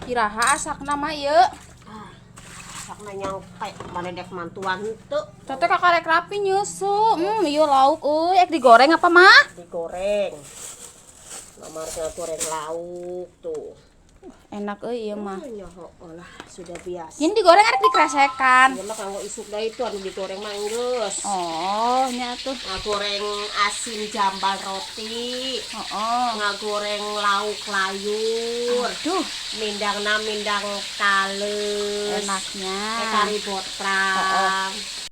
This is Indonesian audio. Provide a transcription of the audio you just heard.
Iraha asakna mah ieu. Sakna nyangke manedek mantuan henteu. Tete kakarek rapi nyusu. Ieu lauk euy, ek digoreng apa mah? Digoreng. Namarnya goreng lauk tuh. Enak euy ieu mah. Ya Allah, sudah biasa. Ini digoreng arek dikresekan. Ieu mah kanggo isuk da itu anu digoreng mah geus. Oh, nya tuh. Ngagoreng asin jambal roti. Heeh. Ngagoreng lauk layur. Aduh, Mindangna mindang tales. enaknya. Kari botram.